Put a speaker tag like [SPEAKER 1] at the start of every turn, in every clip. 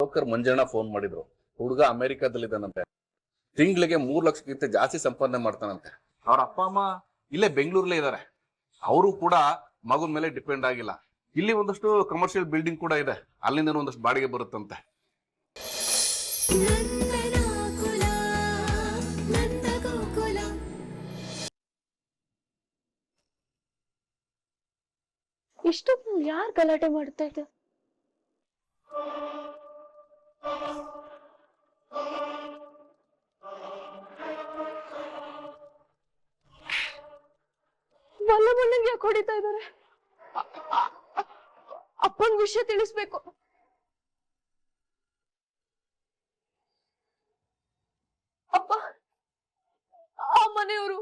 [SPEAKER 1] Broker Manjanna phone ಮಾಡಿದ್ರು. ಹುಡುಗ ಅಮೆರಿಕಾದಲ್ಲಿದ್ದಾನಂತೆ. ತಿಂಗಳಿಗೆ 3 ಲಕ್ಷಕ್ಕಿಂತ ಜಾಸ್ತಿ ಸಂಪಾದನೆ ಮಾಡ್ತಾನಂತೆ. ಅವ್ರ ಅಪ್ಪ ಅಮ್ಮ ಇಲ್ಲೇ ಬೆಂಗಳೂರಲ್ಲೇ ಇದ್ದಾರೆ. ಅವರು ಕೂಡ ಮಗನ ಮೇಲೆ ಡಿಪೆಂಡ್ ಆಗಿಲ್ಲ. ಇಲ್ಲಿ ಒಂದಷ್ಟು ಕಮರ್ಷಿಯಲ್ ಬಿಲ್ಡಿಂಗ್ ಕೂಡ ಇದೆ, ಅಲ್ಲಿಂದ ಒಂದಷ್ಟು ಬಾಡಿಗೆ ಬರುತ್ತಂತೆ.
[SPEAKER 2] ಇಷ್ಟೊತ್ತು ಯಾರು ಗಲಾಟೆ ಮಾಡ್ತಾ ಇದ್ದ? ವಲ್ಲಭಣ್ಣಂಗೆ ಯಾಕೆ ಹೊಡಿತಾ ಇದ್ದಾರೆ? ಅಪ್ಪನ ವಿಷಯ ತಿಳಿಸ್ಬೇಕು. ಅಪ್ಪ, ಆ ಮನೆಯವರು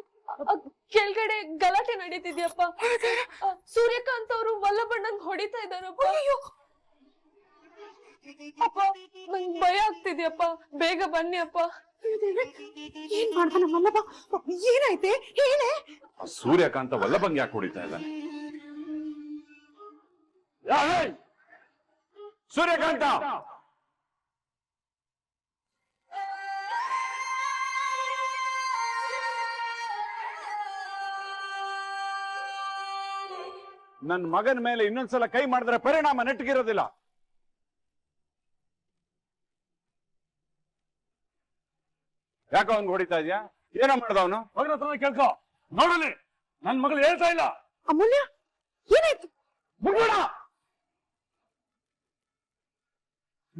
[SPEAKER 2] ಕೆಳಗಡೆ ಗಲಾಟೆ ನಡೀತಿದ್ಯಪ್ಪ. ಸೂರ್ಯಕಾಂತ್ ಅವರು ವಲ್ಲಭಣ್ಣಂಗ್ ಹೊಡಿತಾ ಇದ್ದಾರಪ್ಪ. ಅಪ್ಪ, ನಂಗೆ ಭಯ ಆಗ್ತಿದ್ಯಪ್ಪ, ಬೇಗ ಬನ್ನಿ ಅಪ್ಪ.
[SPEAKER 3] ಏನ್ ಮಾಡ್ತಾನ ವಲ್ಲಭ? ಏನಾಯ್ತೆ ಹೇಳೆ?
[SPEAKER 4] ಸೂರ್ಯಕಾಂತ ವಲ್ಲಭಂಗ್ ಯಾಕೆ ಹೊಡಿತಾ ಇದ್ದಾನೆ? ಸೂರ್ಯಕಾಂತ, ನನ್ನ ಮಗನ ಮೇಲೆ ಇನ್ನೊಂದ್ಸಲ ಕೈ ಮಾಡಿದ್ರೆ ಪರಿಣಾಮ ನೆಟ್ಟಗಿರೋದಿಲ್ಲ. ಯಾಕ ಅವ್ನ್ ಹೊಡಿತಾ ಇದ್ಯಾ? ಏನೋ ಮಾಡ್ದ ಅವನು? ಮಗನ ಹತ್ರ ಕೇಳ್ಕೊ. ನೋಡಲಿ, ನನ್ ಮಗಳು ಹೇಳ್ತಾ ಇಲ್ಲ.
[SPEAKER 3] ಅಮೂಲ್ಯ, ಏನಾಯ್ತು?
[SPEAKER 4] ಮುಗ್ಬೇಡ,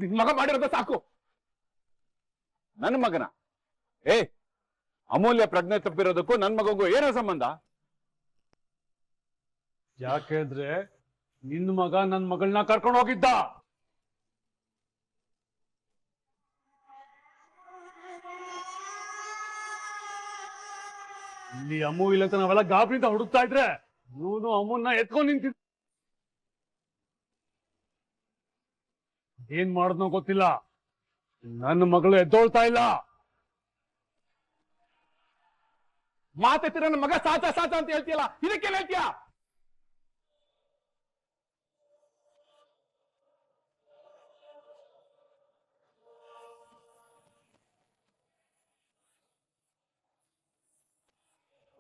[SPEAKER 4] ನಿನ್ ಮಗ ಮಾಡಿರೋದ ಸಾಕು. ನನ್ನ ಮಗನ ಅಮೂಲ್ಯ ಪ್ರಜ್ಞೆ ತಪ್ಪಿರೋದಕ್ಕೂ ನನ್ ಮಗಗೂ ಏನೋ ಸಂಬಂಧ?
[SPEAKER 5] ಯಾಕೆಂದ್ರೆ ನಿನ್ನ ಮಗ ನನ್ ಮಗಳನ್ನ ಕರ್ಕೊಂಡು ಹೋಗಿದ್ದ. ಇಲ್ಲಿ ಅಮ್ಮು ಇಲ್ಲ ಅಂತ ನಾವೆಲ್ಲ ಗಾಬರಿಯಿಂದ ಹುಡುಕ್ತಾ ಇದ್ರೆ ಇವನು ಅಮ್ಮನ್ನ ಎತ್ಕೊಂಡು ನಿಂತಿದ್ದ. ಏನ್ ಮಾಡಿದ್ನೋ ಗೊತ್ತಿಲ್ಲ, ನನ್ನ ಮಗಳು ಎದ್ದೋಳ್ತಾ ಇಲ್ಲ.
[SPEAKER 4] ಮಾತೆತ್ತಿರ ನನ್ನ ಮಗ ಸಾಚ ಸಾಚ ಅಂತ ಹೇಳ್ತೀಯಲ್ಲ, ಇದಕ್ಕೆಲ್ಲ ಹೇಳ್ತೀಯ?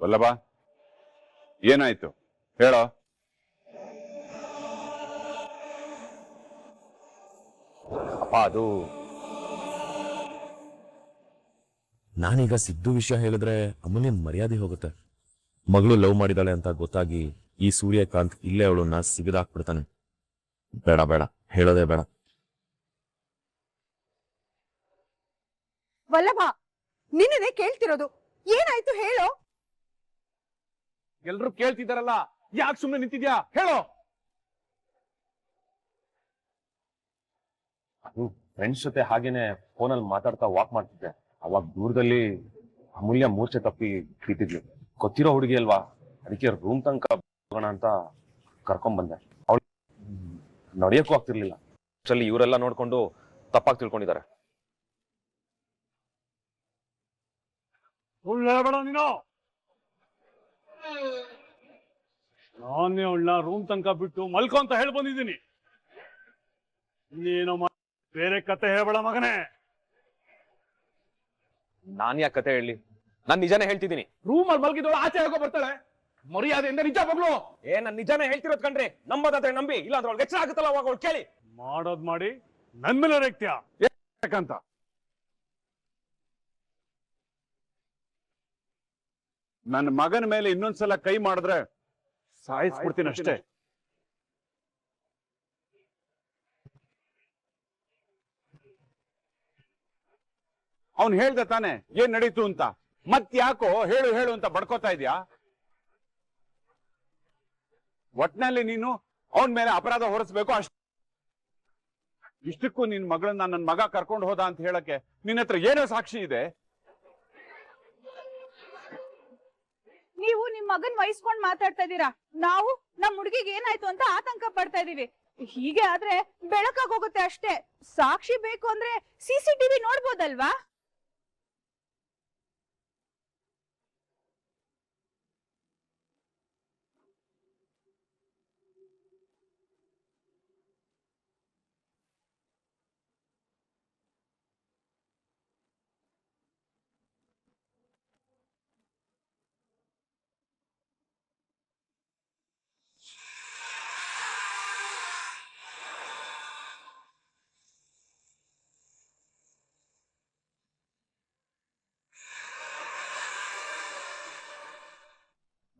[SPEAKER 4] ವಲ್ಲಭ, ಏನಾಯ್ತು ಹೇಳೋ.
[SPEAKER 6] ಅಪ್ಪ, ಅದು ನಾನೀಗ ಸಿದ್ದು ವಿಷಯ ಹೇಳಿದ್ರೆ ಅಮೂಲ್ಯನ್ ಮರ್ಯಾದೆ ಹೋಗುತ್ತೆ. ಮಗಳು ಲವ್ ಮಾಡಿದಾಳೆ ಅಂತ ಗೊತ್ತಾಗಿ ಈ ಸೂರ್ಯಕಾಂತ್ ಇಲ್ಲೇ ಅವಳನ್ನ ಸಿಗದಾಕ್ಬಿಡ್ತಾನೆ. ಬೇಡ ಬೇಡ, ಹೇಳೋದೇ ಬೇಡ.
[SPEAKER 3] ವಲ್ಲಭ, ನಿನ್ನೆ ಕೇಳ್ತಿರೋದು, ಏನಾಯ್ತು ಹೇಳೋ.
[SPEAKER 4] ಎಲ್ರು ಕೇಳ್ತಿದಾರಲ್ಲ, ಯಾಕೆ ಸುಮ್ಮನೆ ನಿಂತಿದ್ಯಾ ಹೇಳೋ.
[SPEAKER 6] ಅದು ಫ್ರೆಂಡ್ಸ್ ಜೊತೆ ಹಾಗೇನೆ ಫೋನಲ್ಲಿ ಮಾತಾಡ್ತಾ ವಾಕ್ ಮಾಡ್ತಿದ್ದೆ. ಅವಾಗ ದೂರದಲ್ಲಿ ಅಮೂಲ್ಯ ಮೂರ್ಛೆ ತಪ್ಪಿ ಕೂತಿದ್ಲು. ಗೊತ್ತಿರೋ ಹುಡುಗಿ ಅಲ್ವಾ, ಅದಕ್ಕೆ ರೂಮ್ ತನಕ ಹೋಗೋಣ ಅಂತ ಕರ್ಕೊಂಡ್ ಬಂದೆ. ಅವಳು ನಡೆಯಕ್ಕೂ ಆಗ್ತಿರ್ಲಿಲ್ಲ. ಅಷ್ಟರಲ್ಲಿ ಇವರೆಲ್ಲ ನೋಡ್ಕೊಂಡು ತಪ್ಪಾಗಿ ತಿಳ್ಕೊಂಡಿದ್ದಾರೆ.
[SPEAKER 5] ನೀನು ನಾನೇ ಅವಳನ್ನ ರೂಮ್ ತನಕ ಬಿಟ್ಟು ಮಲ್ಕೊ ಅಂತ ಹೇಳಿ ಬಂದಿದ್ದೀನಿ. ನೀನು ಬೇರೆ ಕತೆ ಹೇಳ್ಬೇಡ ಮಗನೇ.
[SPEAKER 6] ನಾನ್ ಯಾಕೆ ಕತೆ ಹೇಳಿ? ನಾನ್ ನಿಜಾನೇ ಹೇಳ್ತಿದ್ದೀನಿ.
[SPEAKER 4] ರೂಮ್ ಅಲ್ಲಿ ಮಲ್ಗಿದವಳು ಆಚೆ ಹೋಗೋ ಬರ್ತಾಳೆ. ಮರ್ಯಾದೆಯಿಂದ ನಿಜ ಮಗಳು.
[SPEAKER 6] ನಾನ್ ನಿಜಾನೇ ಹೇಳ್ತಿರೋದ್ ಕಣ್ರಿ. ನಂಬೋದಾದ್ರೆ ನಂಬಿ, ಇಲ್ಲ ಅಂದ್ರೆ ಅವ್ಳಿಗೆ ಎಚ್ಚರ ಆಗುತ್ತಲ್ಲ ಅವಾಗ ಅವಳು ಕೇಳಿ.
[SPEAKER 5] ಮಾಡೋದ್ ಮಾಡಿ ನನ್ ಮೇಲೆ ರೇಗ್ತೀಯ
[SPEAKER 4] ಯಾಕಂತ? ನನ್ನ ಮಗನ ಮೇಲೆ ಇನ್ನೊಂದ್ಸಲ ಕೈ ಮಾಡಿದ್ರೆ ಸಾಯಿಸ್ಬಿಡ್ತೀನಿ ಅಷ್ಟೇ. ಅವನ್ ಹೇಳ್ದ ತಾನೆ ಏನ್ ನಡೀತು ಅಂತ. ಮತ್ ಯಾಕೋ ಹೇಳು ಹೇಳು ಅಂತ ಬಡ್ಕೋತಾ ಇದ್ಯಾ? ಒಟ್ನಲ್ಲಿ ನೀನು ಅವನ್ ಮೇಲೆ ಅಪರಾಧ ಹೊರಿಸ್ಬೇಕು ಅಷ್ಟೇ. ಇಷ್ಟಕ್ಕೂ ನಿನ್ ಮಗಳನ್ನ ನನ್ನ ಮಗ ಕರ್ಕೊಂಡು ಹೋದ ಅಂತ ಹೇಳಕ್ಕೆ ನಿನ್ನ ಹತ್ರ ಏನೋ ಸಾಕ್ಷಿ ಇದೆ?
[SPEAKER 3] ನೀವು ನಿಮ್ ಮಗನ್ ವಹಿಸ್ಕೊಂಡ್ ಮಾತಾಡ್ತಾ ಇದೀರಾ. ನಾವು ನಮ್ ಹುಡುಗಿಗೆ ಏನಾಯ್ತು ಅಂತ ಆತಂಕ ಪಡ್ತಾ ಇದೀವಿ. ಹೀಗೆ ಆದ್ರೆ ಬೆಳಕಾಗೋಗುತ್ತೆ ಅಷ್ಟೇ. ಸಾಕ್ಷಿ ಬೇಕು ಅಂದ್ರೆ CCTV ನೋಡ್ಬೋದಲ್ವಾ?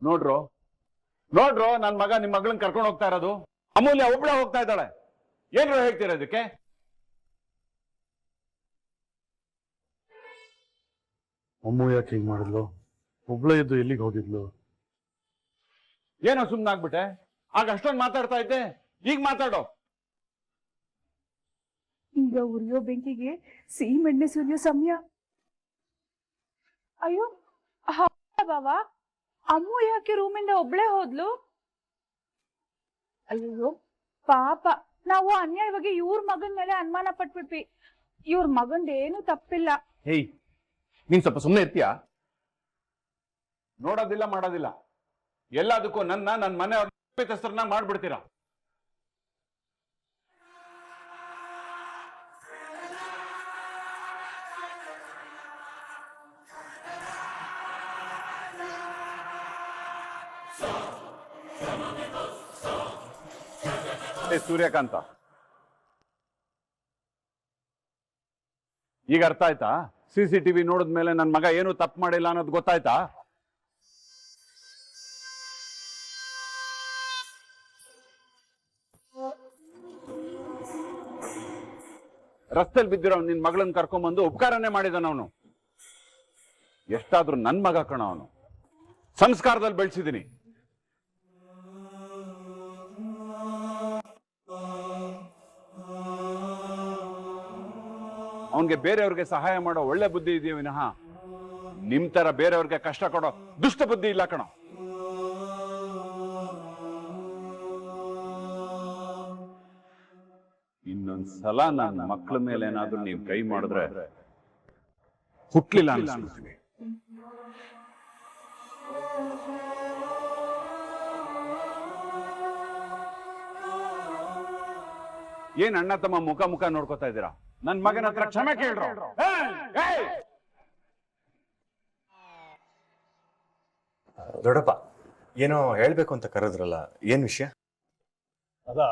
[SPEAKER 4] ನೋಡ್ರು ನನ್ ಮಗ ನಿಮ್ ಮಗಳನ್ನ ಕರ್ಕೊಂಡು ಹೋಗ್ತಾ ಇರೋದು. ಅಮೂಲ್ಯ ಒಬ್ಳೆ ಹೋಗ್ತಾ ಇದ್ದಾಳೆ. ಏನ್ರು ಹೇಳ್ತೀರ ಇದಕ್ಕೆ?
[SPEAKER 5] ಅಮ್ಮು ಯಾಕೆ ಹೀಗ್ ಮಾಡಿದ್ಲು? ಒಬ್ಳೆ ಇದ್ದು ಎಲ್ಲಿಗೆ ಹೋಗಿದ್ಲು?
[SPEAKER 4] ಏನೋ ಸುಮ್ನಾಗ್ಬಿಟ್ಟೆ? ಆಗ ಅಷ್ಟೊಂದು ಮಾತಾಡ್ತಾ ಇದ್ದೆ, ಈಗ ಮಾತಾಡೋ.
[SPEAKER 3] ಈಗ ಉರಿಯೋ ಬೆಂಕಿಗೆ ಸಿಹಿಮೆಣ್ಣೆ ಸುರಿಯೋ ಸಮಯ. ಅಯ್ಯೋ ಬಾವಾ, ಅಮ್ಮು ಯಾಕೆ ರೂಮಿಂದ ಒಬ್ಳೆ ಹೋದ್ಲು? ಅಯ್ಯೋ ಪಾಪ, ನಾವು ಅನ್ಯಾಯವಾಗಿ ಇವ್ರ ಮಗನ್ ಮೇಲೆ ಅನುಮಾನ ಪಟ್ಬಿಟ್ವಿ. ಇವ್ರ ಮಗಂದ ಏನು ತಪ್ಪಿಲ್ಲ.
[SPEAKER 1] ಹೇಯ್, ನೀನ್ ಸ್ವಲ್ಪ ಸುಮ್ಮನೆ ಇರ್ತೀಯಾ?
[SPEAKER 4] ನೋಡೋದಿಲ್ಲ ಮಾಡೋದಿಲ್ಲ, ಎಲ್ಲದಕ್ಕೂ ನನ್ನ ಮನೆ ಹೆಸರನ್ನ ಮಾಡ್ಬಿಡ್ತೀರಾ. ಸೂರ್ಯಕಾಂತ, ಈಗ ಅರ್ಥ ಆಯ್ತಾ? CCTV ನೋಡಿದ್ಮೇಲೆ ನನ್ ಮಗ ಏನು ತಪ್ಪು ಮಾಡಿಲ್ಲ ಅನ್ನೋದು ಗೊತ್ತಾಯ್ತಾ? ರಸ್ತೆಲ್ ಬಿದ್ದಿರೋ ನಿನ್ ಮಗಳನ್ನ ಕರ್ಕೊಂಡ್ಬಂದು ಉಪಕಾರನೇ ಮಾಡಿದಾನ ಅವನು. ಎಷ್ಟಾದ್ರೂ ನನ್ ಮಗ ಕಣ ಅವನು. ಸಂಸ್ಕಾರದಲ್ಲಿ ಬೆಳೆಸಿದೀನಿ. ಅವನ್ಗೆ ಬೇರೆಯವ್ರಿಗೆ ಸಹಾಯ ಮಾಡೋ ಒಳ್ಳೆ ಬುದ್ಧಿ ಇದೆಯೋ ವಿನಃ ನಿಮ್ ತರ ಬೇರೆಯವ್ರಿಗೆ ಕಷ್ಟ ಕೊಡೋ ದುಷ್ಟ ಬುದ್ಧಿ ಇಲ್ಲ ಕಣ. ಇನ್ನೊಂದ್ಸಲ ನನ್ನ ಮಕ್ಕಳ ಮೇಲೆ ಏನಾದ್ರೂ ನೀವು ಕೈ ಮಾಡಿದ್ರೆ ಹುಟ್ಲಿಲ್ಲ ಅನ್ಸ್ಬಿಡ್ತೀನಿ. ಏನ್ ಅಣ್ಣ ತಮ್ಮ ಮುಖ ನೋಡ್ಕೋತಾ ಇದ್ದೀರಾ? ನನ್ ಮಗನ ಹತ್ರ ಕ್ಷಮೆ ಕೇಳ್ರು.
[SPEAKER 7] ದೊಡ್ಡಪ್ಪ, ಏನೋ ಹೇಳ್ಬೇಕು ಅಂತ ಕರೆದ್ರಲ್ಲ, ಏನ್ ವಿಷಯ?
[SPEAKER 5] ಅದಾ,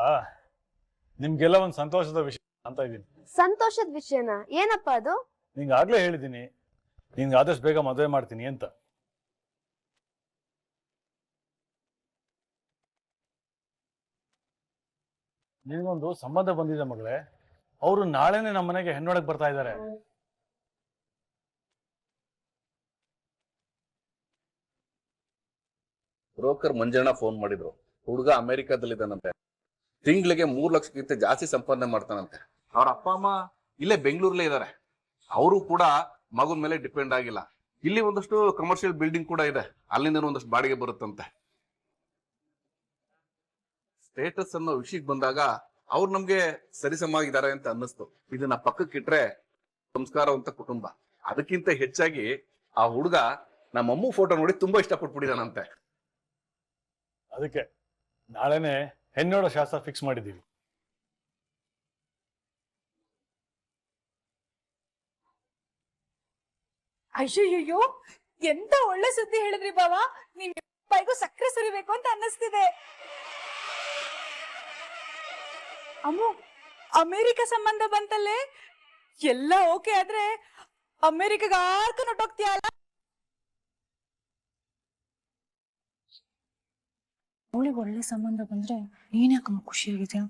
[SPEAKER 5] ನಿಮ್ಗೆಲ್ಲ ಒಂದ್ ಸಂತೋಷದ ವಿಷಯ ಅಂತ ಇದ್ದೀನಿ.
[SPEAKER 8] ಸಂತೋಷದ ವಿಷಯನ? ಏನಪ್ಪ ಅದು?
[SPEAKER 5] ನಿಂಗೆ ಆಗ್ಲೇ ಹೇಳಿದ್ದೀನಿ, ನಿನ್ಗೆ ಆದಷ್ಟು ಬೇಗ ಮದುವೆ ಮಾಡ್ತೀನಿ ಅಂತ. ನಿನ್ಗೊಂದು ಸಂಬಂಧ ಬಂದಿದೆ ಮಗಳೇ. ಅವರು ನಾಳೆನೆ ನಮ್ಮ ಮನೆಗೆ ಹೆಣ್ಣೊಳಗ್ ಬರ್ತಾ ಇದ್ದಾರೆ.
[SPEAKER 1] ಬ್ರೋಕರ್ ಮಂಜಣ್ಣ ಫೋನ್ ಮಾಡಿದ್ರು. ಹುಡುಗ ಅಮೆರಿಕಾದಲ್ಲಿದ್ದಾನಂತೆ. ತಿಂಗಳಿಗೆ 3 ಲಕ್ಷಕ್ಕಿಂತ ಜಾಸ್ತಿ ಸಂಪಾದನೆ ಮಾಡ್ತಾನಂತೆ. ಅವ್ರ ಅಪ್ಪ ಅಮ್ಮ ಇಲ್ಲೇ ಬೆಂಗಳೂರಲ್ಲೇ ಇದ್ದಾರೆ. ಅವರು ಕೂಡ ಮಗನ ಮೇಲೆ ಡಿಪೆಂಡ್ ಆಗಿಲ್ಲ. ಇಲ್ಲಿ ಒಂದಷ್ಟು ಕಮರ್ಷಿಯಲ್ ಬಿಲ್ಡಿಂಗ್ ಕೂಡ ಇದೆ, ಅಲ್ಲಿಂದ ಒಂದಷ್ಟು ಬಾಡಿಗೆ ಬರುತ್ತಂತೆ. ಸ್ಟೇಟಸ್ ಅನ್ನೋ ವಿಷಯಕ್ಕೆ ಬಂದಾಗ ಅವ್ರು ನಮ್ಗೆ ಸರಿಸಮಾಗಿದ್ದಾರೆ ಅಂತ ಅನ್ನಿಸ್ತು. ಇದನ್ನ ಪಕ್ಕಕ್ಕಿಟ್ರೆ ಸಂಸ್ಕಾರವಂತ ಕುಟುಂಬ. ಅದಕ್ಕಿಂತ ಹೆಚ್ಚಾಗಿ ಆ ಹುಡುಗ ನಮ್ಮಮ್ಮ ಫೋಟೋ ನೋಡಿ ತುಂಬಾ ಇಷ್ಟಪಟ್ಬಿಟ್ಟಿದಾನಂತೆ.
[SPEAKER 5] ಅದಕ್ಕೆ ನಾಳೆನೆ ಹೆಣ್ಣೋಡ ಶಾಸ್ತ್ರ ಫಿಕ್ಸ್ ಮಾಡಿದ್ದೀವಿ.
[SPEAKER 3] ಅಯ್ಯಯ್ಯೋ, ಎಂತ ಒಳ್ಳೆ ಸುದ್ದಿ ಹೇಳಿದ್ರಿ ಬಾವಾ. ನೀವ್ ಬೈಗೂ ಸಕ್ಕರೆ ಸುರಿಬೇಕು ಅಂತ ಅನ್ನಿಸ್ತಿದೆ. ಅಮ್ಮು, ಅಮೆರಿಕ ಸಂಬಂಧ ಬಂತಲ್ಲೇ? ಎಲ್ಲ ಓಕೆ ಆದ್ರೆ ಅಮೆರಿಕಾಗ ಆರ್ಕೊಂಡು ಹೊಟ್ಟೋಗ್ತೀಯಲ್ಲ?
[SPEAKER 9] ಅವಳಿಗೆ ಒಳ್ಳೆ ಸಂಬಂಧ ಬಂದ್ರೆ ನೀನ್ ಯಾಕಮ್ಮ ಖುಷಿಯಾಗಿದ್ಯಾ?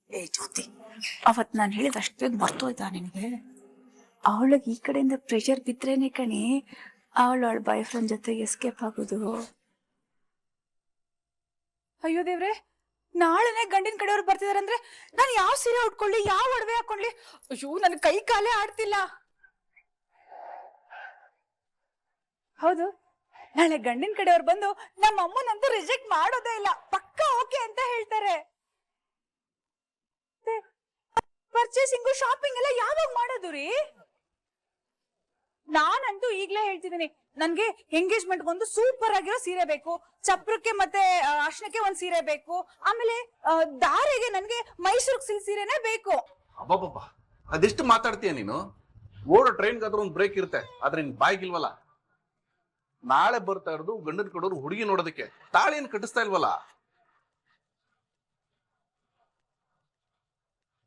[SPEAKER 3] ಏ ಜ್ಯೋತಿ, ಅವತ್ ನಾನು ಹೇಳಿದ ಅಷ್ಟೇ ಮರ್ತೋಯ್ತಾ ನಿನ್ಗೆ? ಅವಳಿಗೆ ಈ ಕಡೆಯಿಂದ ಪ್ರೆಷರ್ ಬಿದ್ರೇನೆ ಕಣಿ ಅವಳ ಬಾಯ್ ಫ್ರೆಂಡ್ ಜೊತೆ ಎಸ್ಕೇಪ್ ಆಗೋದು. ಅಯ್ಯೋ ದೇವ್ರೆ, ನಾಳೆನೆ ಗಂಡಿನ ಕಡೆಯವ್ರು ಬರ್ತಿದಾರೆ ಅಂದ್ರೆ ನಾನು ಯಾವ ಸೀರೆ ಉಟ್ಕೊಳ್ಳಿ, ಯಾವ ಒಡವೆ ಹಾಕೊಳ್ಳಿ? ಅಯ್ಯೋ, ನನ್ ಕೈ ಕಾಲೇ ಆಡ್ತಿಲ್ಲ. ಹೌದು, ನಾಳೆ ಗಂಡಿನ ಕಡೆಯವ್ರು ಬಂದು ನಮ್ಮ ಅಮ್ಮನಂತೂ ರಿಜೆಕ್ಟ್ ಮಾಡೋದೇ ಇಲ್ಲ, ಪಕ್ಕ ಓಕೆ ಅಂತ ಹೇಳ್ತಾರೆ. ಪರ್ಚೇಸಿಂಗು ಶಾಪಿಂಗ್ ಎಲ್ಲ ಯಾವಾಗ ಮಾಡೋದು ರೀ? ನಾನಂತೂ ಈಗ್ಲೇ ಹೇಳ್ತಿದ್ದೀನಿ, ನನ್ಗೆ ಎಂಗೇಜ್ಮೆಂಟ್ ಒಂದು ಸೂಪರ್ ಆಗಿರೋ ಸೀರೆ ಬೇಕು, ಚಪ್ರಕ್ಕೆ ಮತ್ತೆ ಅರ್ಶನಕ್ಕೆ ಒಂದ್ ಸೀರೆ ಬೇಕು, ಆಮೇಲೆ ದಾರೆಗೆ ನನ್ಗೆ ಮೈಸೂರು ಸಿಲ್ಕ್ ಸೀರೆನೇ ಬೇಕು.
[SPEAKER 1] ಅಬ್ಬಬ್ಬ, ಅದೆಷ್ಟು ಮಾತಾಡ್ತೀಯ ನೀನು? ಓಡೋ ಟ್ರೈನ್ಗಾದ್ರೂ ಒಂದು ಬ್ರೇಕ್ ಇರುತ್ತೆ, ಆದ್ರೆ ನಿನ್ ಬಾಯ್ಗಿಲ್ವಲ್ಲ. ನಾಳೆ ಬರ್ತಾ ಇರೋದು ಗಂಡನ ಕಡೋರು ಹುಡುಗಿ ನೋಡೋದಕ್ಕೆ, ತಾಳಿಯನ್ನು ಕಟ್ಟಿಸ್ತಾ ಇಲ್ವಲ್ಲ.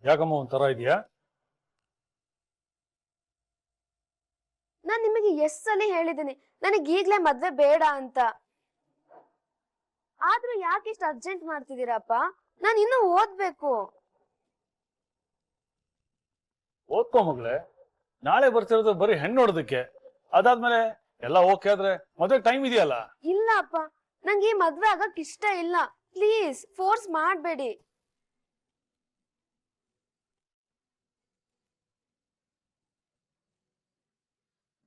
[SPEAKER 5] ಯಾಕಮ್ಮ ಒಂಥರ ಇದೆಯಾ?
[SPEAKER 8] ನಾನ್ ನಿಮಗೆ ಎಷ್ಟ್ ಸಲ ಹೇಳಿದ್ದೀನಿ ನನಗೆ ಈಗ್ಲೇ ಮದ್ವೆ ಬೇಡ ಅಂತ. ಆದ್ರೂ ಯಾಕೆ ಇಷ್ಟು ಅರ್ಜೆಂಟ್ ಮಾಡ್ತಿದ್ದೀರಪ್ಪ? ನಾನು ಇನ್ನೂ ಓದ್ಬೇಕು.
[SPEAKER 5] ಓದ್ಕೋ ಮಗಳೇ, ನಾಳೆ ಬರ್ತಿರೋದು ಬರೀ ಹೆಣ್ಣು ನೋಡೋದಕ್ಕೆ. ಅದಾದ್ಮೇಲೆ ಎಲ್ಲ ಓಕೆ ಆದ್ರೆ ಮದುವೆ ಟೈಮ್ ಇದೆಯಲ್ಲ.
[SPEAKER 8] ಇಲ್ಲ ಅಪ್ಪ, ನಂಗೆ ಈ ಮದ್ವೆ ಆಗಕ್ ಇಷ್ಟ ಇಲ್ಲ. ಪ್ಲೀಸ್ ಫೋರ್ಸ್ ಮಾಡ್ಬೇಡಿ.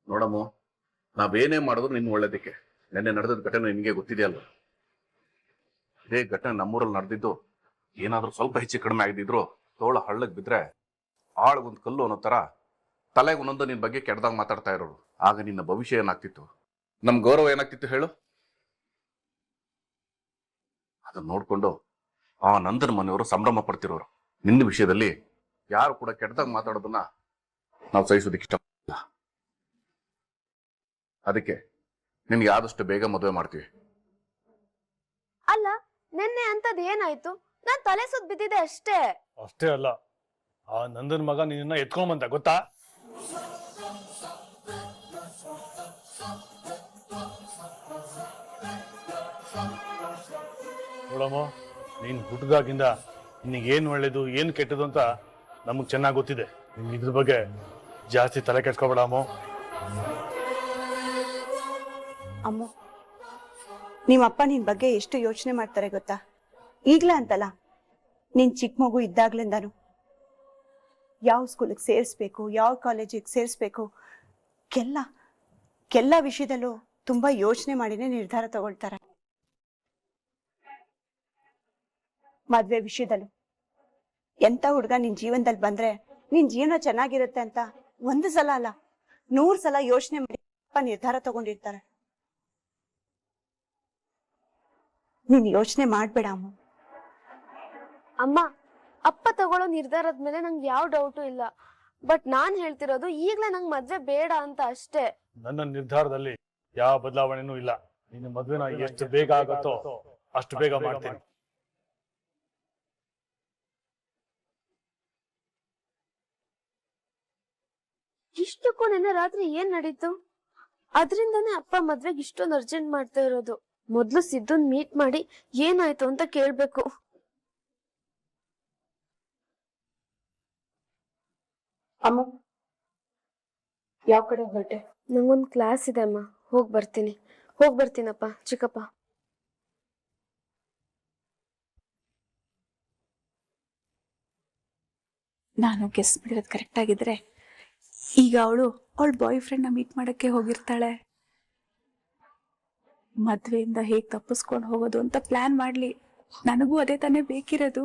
[SPEAKER 1] ನೋಡಮ್ಮ, ನಾವೇನೇ ಮಾಡಿದ್ರು ನಿನ್ ಒಳ್ಳೇದಕ್ಕೆ. ನೆನ್ನೆ ನಡೆದ ಘಟನೆ ನಿನ್ಗೆ ಗೊತ್ತಿದೆಯಲ್ವ? ಇದೇ ಘಟನೆ ನಮ್ಮೂರಲ್ಲಿ ನಡೆದಿದ್ದು ಏನಾದ್ರೂ ಸ್ವಲ್ಪ ಹೆಚ್ಚು ಕಡಿಮೆ ಆಗಿದ್ರು ತೋಳ ಹಳ್ಳಕ್ ಬಿದ್ರೆ ಆಳ್ಗೊಂದು ಕಲ್ಲು ಅನ್ನೋ ತರ ತಲೆಗೆ ಒಂದೊಂದು ನಿನ್ ಬಗ್ಗೆ ಕೆಟ್ಟದಾಗ ಮಾತಾಡ್ತಾ ಇರೋರು. ಆಗ ನಿನ್ನ ಭವಿಷ್ಯ ಏನಾಗ್ತಿತ್ತು, ನಮ್ ಗೌರವ ಏನಾಗ್ತಿತ್ತು ಹೇಳು? ಅದನ್ನ ನೋಡ್ಕೊಂಡು ಆ ನಂದನ ಮನೆಯವರು ಸಂಭ್ರಮ ಪಡ್ತಿರೋರು. ನಿನ್ನ ವಿಷಯದಲ್ಲಿ ಯಾರು ಕೂಡ ಕೆಟ್ಟದಾಗ ಮಾತಾಡೋದನ್ನ ನಾವು ಸಹಿಸೋದಕ್ಕೆ ಇಷ್ಟ. ಅದಕ್ಕೆ ನಿನ್ಗೆ ಆದಷ್ಟು ಬೇಗ ಮದುವೆ ಮಾಡ್ತೀವಿ.
[SPEAKER 8] ಅಲ್ಲ, ನಿನ್ನೆ ಅಂತದ್ ಏನಾಯ್ತು? ನಾನ್ ತಲೆ ಸುತ್ತ ಬಿದ್ದಿದೆ ಅಷ್ಟೇ.
[SPEAKER 5] ಅಷ್ಟೇ ಅಲ್ಲ, ಆ ನಂದನ್ ಮಗ ನಿನ್ನ ಎತ್ಕೊಂಬಂತ ಗೊತ್ತಾ? ನೋಡಮ್ಮ, ನೀನ್ ಹುಟ್ಟಿದಾಗಿಂದ ನಿನಗೇನು ಒಳ್ಳೇದು ಏನು ಕೆಟ್ಟದು ಅಂತ ನಮಗ್ ಚೆನ್ನಾಗಿ ಗೊತ್ತಿದೆ. ನಿನ್ ಇದ್ರ ಬಗ್ಗೆ ಜಾಸ್ತಿ ತಲೆ ಕೆಡ್ಸ್ಕೊಬೇಡಮ್ಮ.
[SPEAKER 3] ಅಮ್ಮ, ನಿಮ್ಮಪ್ಪ ನಿನ್ ಬಗ್ಗೆ ಎಷ್ಟು ಯೋಚನೆ ಮಾಡ್ತಾರೆ ಗೊತ್ತಾ? ಈಗ್ಲೇ ಅಂತಲ್ಲ, ನೀನ್ ಚಿಕ್ಕ ಮಗು ಇದ್ದಾಗ್ಲಿಂದಾನು ಯಾವ ಸ್ಕೂಲಿಗೆ ಸೇರಿಸ್ಬೇಕು, ಯಾವ ಕಾಲೇಜಿಗೆ ಸೇರಿಸ್ಬೇಕು, ಕೆಲ್ಲ ವಿಷಯದಲ್ಲೂ ತುಂಬಾ ಯೋಚನೆ ಮಾಡಿನೇ ನಿರ್ಧಾರ ತಗೊಳ್ತಾರೆ. ಮದ್ವೆ ವಿಷಯದಲ್ಲೂ ಎಂತ ಹುಡ್ಗ ನಿನ್ ಜೀವನದಲ್ಲಿ ಬಂದ್ರೆ ನಿನ್ ಜೀವನ ಚೆನ್ನಾಗಿರುತ್ತೆ ಅಂತ ಒಂದು ಸಲ ಅಲ್ಲ 100 ಸಲ ಯೋಚನೆ ಮಾಡಿ ನಿರ್ಧಾರ ತಗೊಂಡಿರ್ತಾರೆ. ನೀನ್ ಯೋಚನೆ ಮಾಡ್ಬೇಡ ಅಮ್ಮ.
[SPEAKER 8] ಅಮ್ಮ, ಅಪ್ಪ ತಗೊಳ್ಳೋ ನಿರ್ಧಾರದ ಮೇಲೆ ನಂಗೆ ಯಾವ ಡೌಟು ಇಲ್ಲ. ಬಟ್ ನಾನ್ ಹೇಳ್ತಿರೋದು ಈಗ್ಲೇ ನಂಗೆ ಮದ್ವೆ ಬೇಡ ಅಂತ ಅಷ್ಟೇ.
[SPEAKER 5] ನನ್ನ ನಿರ್ಧಾರದಲ್ಲಿ ಯಾವ ಬದಲಾವಣೆನೂ ಇಲ್ಲ. ನಿನ್ನ ಮದ್ವೆನ ಎಷ್ಟು ಬೇಗ ಆಗುತ್ತೋ ಅಷ್ಟು ಬೇಗ ಮಾಡ್ತೀನಿ.
[SPEAKER 8] ಇಷ್ಟಕ್ಕೂ ನೆನ್ನೆ ರಾತ್ರಿ ಏನ್ ನಡೀತು? ಅದ್ರಿಂದಾನೇ ಅಪ್ಪ ಮದ್ವೆಗೆ ಇಷ್ಟೊಂದು ಅರ್ಜೆಂಟ್ ಮಾಡ್ತಾ ಇರೋದು. ಮೊದ್ಲು ಸಿದ್ದುನ್ ಮೀಟ್ ಮಾಡಿ ಏನಾಯ್ತು ಅಂತ ಕೇಳ್ಬೇಕು.
[SPEAKER 3] ಅಮ್ಮ, ಯಾವ ಕಡೆ ಹೊರಟೆ?
[SPEAKER 8] ನಂಗೊಂದ್ ಕ್ಲಾಸ್ ಇದೆ ಅಮ್ಮ, ಹೋಗ್ ಬರ್ತೀನಪ್ಪ ಚಿಕ್ಕಪ್ಪ.
[SPEAKER 2] ನಾನು ಗೆಸ್ ಬಿಡೋದು ಕರೆಕ್ಟ್ ಆಗಿದ್ರೆ ಈಗ ಅವಳ ಬಾಯ್ ಫ್ರೆಂಡ್ನ ಮೀಟ್ ಮಾಡಕ್ಕೆ ಹೋಗಿರ್ತಾಳೆ. ಮದ್ವೆಯಿಂದ ಹೇಗೆ ತಪ್ಪಿಸ್ಕೊಂಡು ಹೋಗೋದು ಅಂತ ಪ್ಲಾನ್ ಮಾಡ್ಲಿ. ನನಗೂ ಅದೇ ತಾನೇ ಬೇಕಿರೋದು.